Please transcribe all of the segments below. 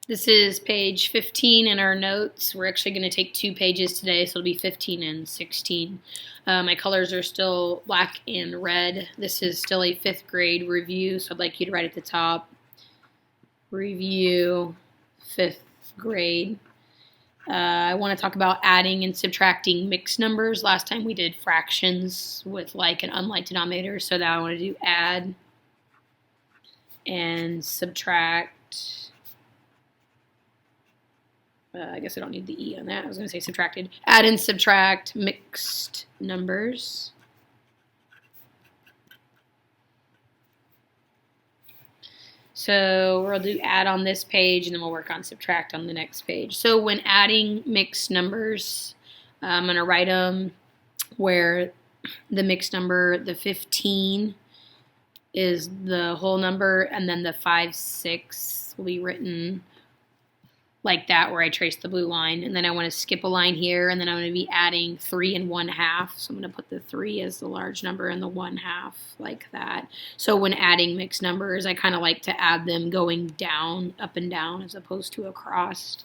This is page 15 in our notes. We're actually going to take 2 pages today, so it'll be 15 and 16. My colors are still black and red. This is still a 5th grade review, so I'd like you to write at the top, review 5th grade. I want to talk about adding and subtracting mixed numbers. Last time we did fractions with like and unlike denominators, so now I want to do add and subtract. I guess I don't need the E on that. I was going to say subtracted. Add and subtract mixed numbers. So we'll do add on this page, and then we'll work on subtract on the next page. So when adding mixed numbers, I'm going to write them where the mixed number, the 15, is the whole number, and then the 5, 6 will be written like that, where I trace the blue line, and then I want to skip a line here, and then I'm going to be adding 3 1/2. So I'm going to put the 3 as the large number and the 1/2 like that. So when adding mixed numbers, I kind of like to add them going down, up and down, as opposed to across.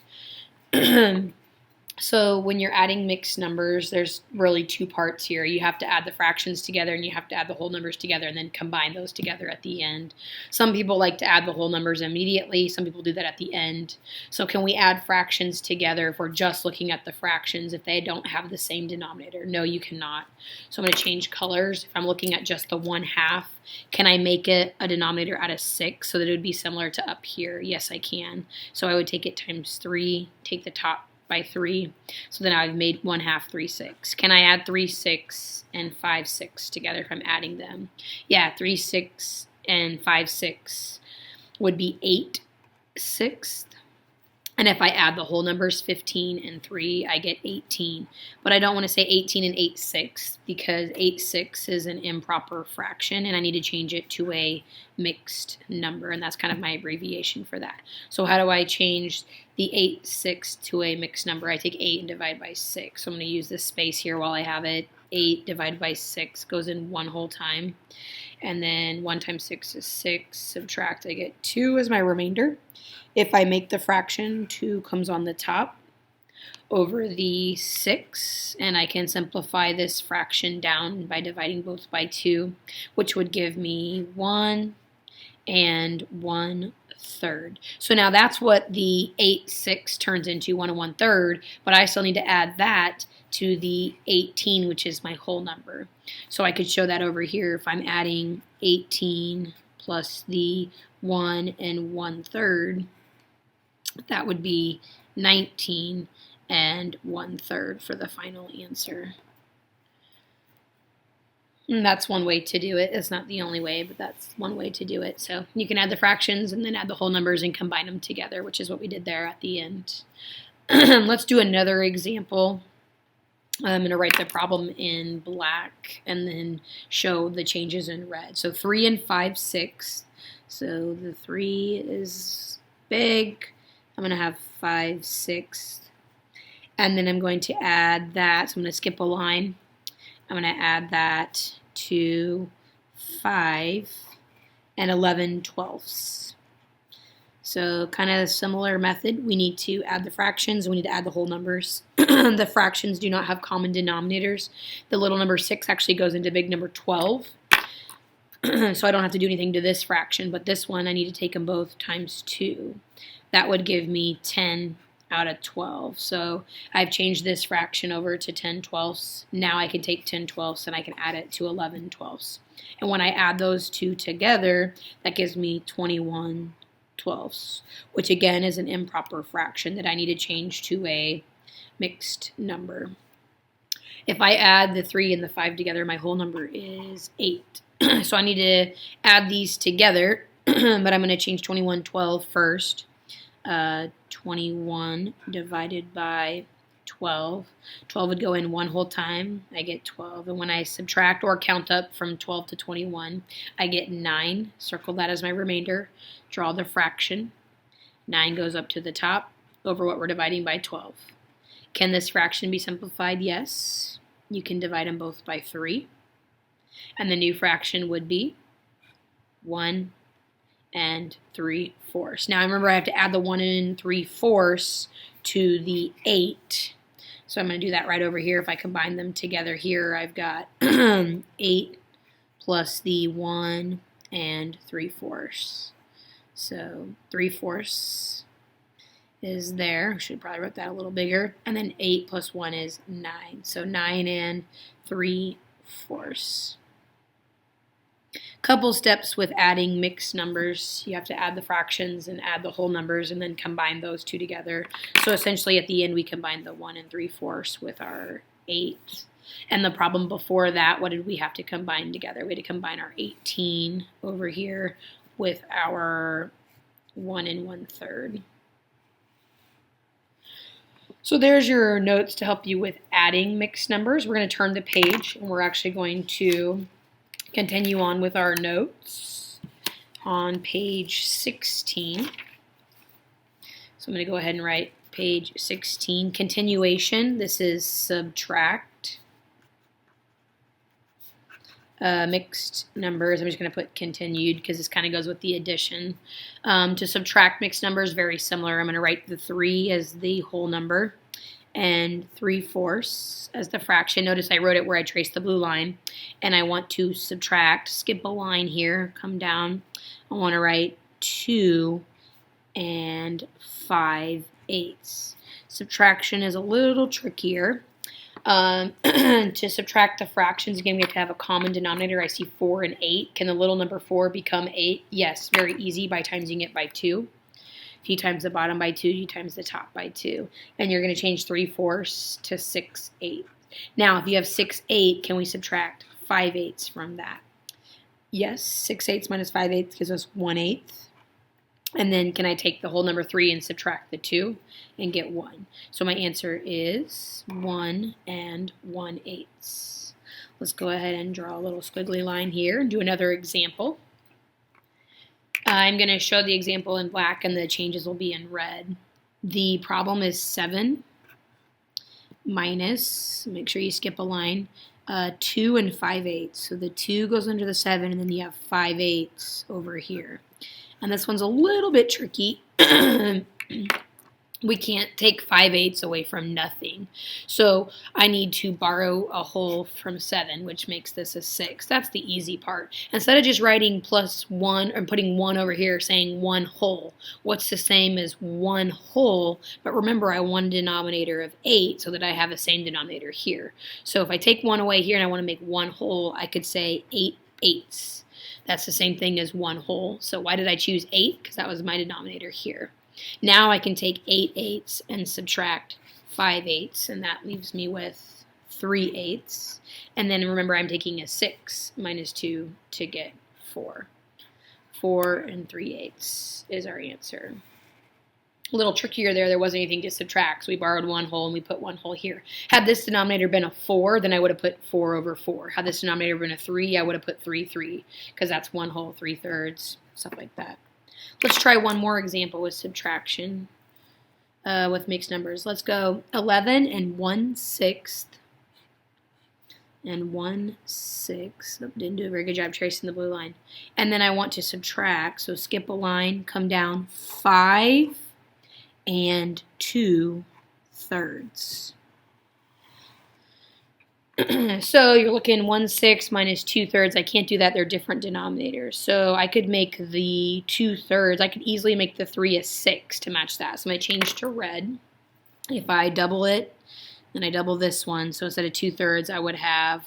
So when you're adding mixed numbers, there's really 2 parts here. You have to add the fractions together, and you have to add the whole numbers together, and then combine those together at the end. Some people like to add the whole numbers immediately. Some people do that at the end. So can we add fractions together if we're just looking at the fractions if they don't have the same denominator? No, you cannot. So I'm going to change colors. If I'm looking at just the 1/2, can I make it a denominator out of 6 so that it would be similar to up here? Yes, I can. So I would take it times 3, take the top by 3. So then I've made 1/2 3 6. Can I add 3 6 and 5 6 together if I'm adding them? Yeah, 3 6 and 5 6 would be 8 6. And if I add the whole numbers, 15 and 3, I get 18. But I don't want to say 18 and 8 6 because 8 6 is an improper fraction, and I need to change it to a mixed number, and that's kind of my abbreviation for that. So how do I change the 8 6 to a mixed number? I take 8 and divide by 6. So I'm going to use this space here while I have it. 8 divided by 6 goes in one whole time. And then 1 times 6 is 6. Subtract, I get 2 as my remainder. If I make the fraction, 2 comes on the top over the 6, and I can simplify this fraction down by dividing both by 2, which would give me 1 and 1/3. So now that's what the 8 6 turns into, 1 1/3, but I still need to add that to the 18, which is my whole number. So I could show that over here if I'm adding 18 plus the 1 1/3. That would be 19 1/3 for the final answer. And that's one way to do it. It's not the only way, but that's one way to do it. So you can add the fractions and then add the whole numbers and combine them together, which is what we did there at the end. Let's do another example. I'm going to write the problem in black and then show the changes in red. So 3 and 5 6. So the 3 is big. I'm going to have 5 6. And then I'm going to add that. So I'm going to skip a line. I'm going to add that to 5 and 11/12. So kind of a similar method. We need to add the fractions. We need to add the whole numbers. The fractions do not have common denominators. The little number 6 actually goes into big number 12. So I don't have to do anything to this fraction, but this one I need to take them both times 2. That would give me 10 out of 12. So I've changed this fraction over to 10/12. Now I can take 10/12 and I can add it to 11/12. And when I add those two together, that gives me 21/12, which again is an improper fraction that I need to change to a mixed number. If I add the 3 and the 5 together, my whole number is 8. So I need to add these together, but I'm going to change 21/12 first. 21 divided by 12. 12 would go in one whole time. I get 12. And when I subtract or count up from 12 to 21, I get 9. Circle that as my remainder. Draw the fraction. 9 goes up to the top over what we're dividing by 12. Can this fraction be simplified? Yes. You can divide them both by 3. And the new fraction would be 1 and 3/4. Now remember I have to add the 1 3/4 to the 8. So I'm going to do that right over here. If I combine them together here, I've got 8 plus the 1 3/4. So 3/4 is there. I should probably wrote that a little bigger. And then 8 plus 1 is 9. So 9 3/4. Couple steps with adding mixed numbers. You have to add the fractions and add the whole numbers and then combine those two together. So essentially at the end we combine the 1 3/4 with our 8. And the problem before that, what did we have to combine together? We had to combine our 18 over here with our 1 1/3. So there's your notes to help you with adding mixed numbers. We're going to turn the page and we're actually going to continue on with our notes on page 16. So I'm going to go ahead and write page 16. Continuation, this is subtract. Mixed numbers, I'm just going to put continued because this kind of goes with the addition. To subtract mixed numbers, very similar. I'm going to write the 3 as the whole number and 3/4 as the fraction. Notice I wrote it where I traced the blue line, and I want to subtract, skip a line here, come down. I want to write 2 5/8. Subtraction is a little trickier. To subtract the fractions, again, we have to have a common denominator. I see 4 and 8. Can the little number 4 become 8? Yes, very easy by timesing it by 2. If you times the bottom by 2, you times the top by 2. And you're going to change 3/4 to 6/8. Now, if you have 6/8, can we subtract 5/8 from that? Yes, 6/8 minus 5/8 gives us 1/8. And then can I take the whole number 3 and subtract the 2 and get 1? So my answer is 1 1/8. Let's go ahead and draw a little squiggly line here and do another example. I'm going to show the example in black and the changes will be in red. The problem is 7 minus, make sure you skip a line, 2 5/8. So the 2 goes under the 7 and then you have 5/8 over here. And this one's a little bit tricky. We can't take 5/8 away from nothing. So I need to borrow a whole from 7, which makes this a 6. That's the easy part. Instead of just writing plus 1 or putting 1 over here saying 1 whole, what's the same as 1 whole? But remember, I want a denominator of 8 so that I have the same denominator here. So if I take 1 away here and I want to make 1 whole, I could say 8/8. That's the same thing as 1 whole. So why did I choose 8? Because that was my denominator here. Now I can take 8/8 and subtract 5/8, and that leaves me with 3/8. And then remember, I'm taking a 6 minus 2 to get 4. 4 3/8 is our answer. A little trickier there wasn't anything to subtract, so we borrowed 1 whole and we put 1 whole here. Had this denominator been a 4, then I would have put 4 over 4. Had this denominator been a 3, I would have put 3/3, because that's 1 whole, 3/3, stuff like that. Let's try one more example with subtraction with mixed numbers. Let's go 11 1/6 and 1/6. Oh, didn't do a very good job tracing the blue line. And then I want to subtract, so skip a line, come down 5 2/3. So you're looking 1/6 minus 2/3. I can't do that. They're different denominators. So I could make the 2/3. I could easily make the 3 a 6 to match that. So I'm going to change to red. If I double it, then I double this one. So instead of 2/3, I would have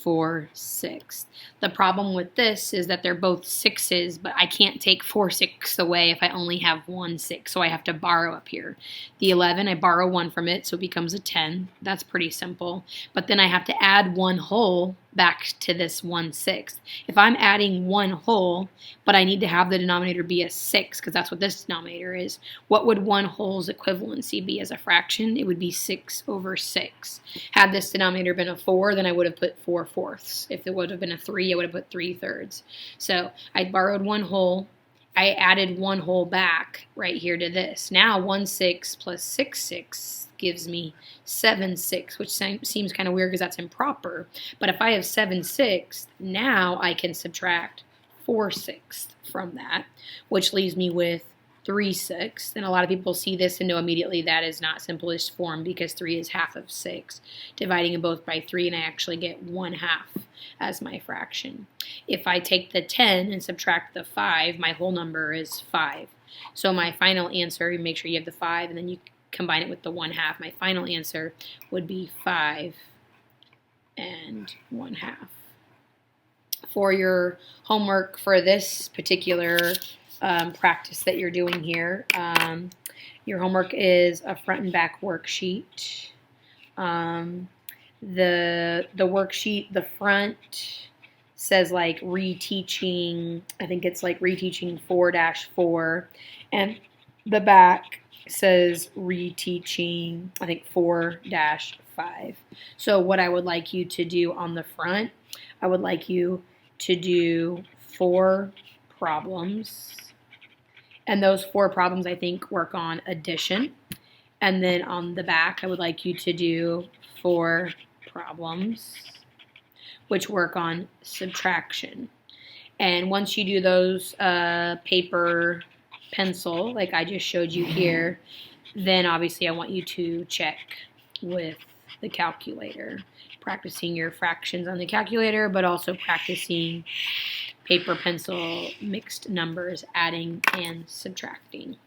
4/6. The problem with this is that they're both 6s, but I can't take 4/6 away if I only have 1 6, so I have to borrow up here. The 11, I borrow 1 from it, so it becomes a 10. That's pretty simple. But then I have to add 1 whole back to this 1/6. If I'm adding 1 whole, but I need to have the denominator be a 6, because that's what this denominator is, what would 1 whole's equivalency be as a fraction? It would be 6/6. Had this denominator been a 4, then I would have put 4/4. If it would have been a 3, I would have put 3/3. So I borrowed 1 whole. I added 1 whole back right here to this. Now 1/6 plus 6/6 gives me 7/6, which seems kind of weird because that's improper. But if I have 7/6, now I can subtract 4/6 from that, which leaves me with 3/6. And a lot of people see this and know immediately that is not simplest form because 3 is half of 6. Dividing them both by 3, and I actually get 1/2 as my fraction. If I take the 10 and subtract the 5, my whole number is 5. So my final answer, you make sure you have the 5, and then you combine it with the 1/2. My final answer would be 5 and 1/2. For your homework for this particular practice that you're doing here, your homework is a front and back worksheet. The worksheet, the front says like reteaching, I think it's like reteaching 4-4, and the back says reteaching, I think 4-5. So what I would like you to do on the front, I would like you to do 4 problems, and those 4 problems I think work on addition. And then on the back, I would like you to do 4 problems which work on subtraction. And once you do those paper, pencil, like I just showed you here, then obviously I want you to check with the calculator, practicing your fractions on the calculator, but also practicing paper, pencil, mixed numbers, adding and subtracting.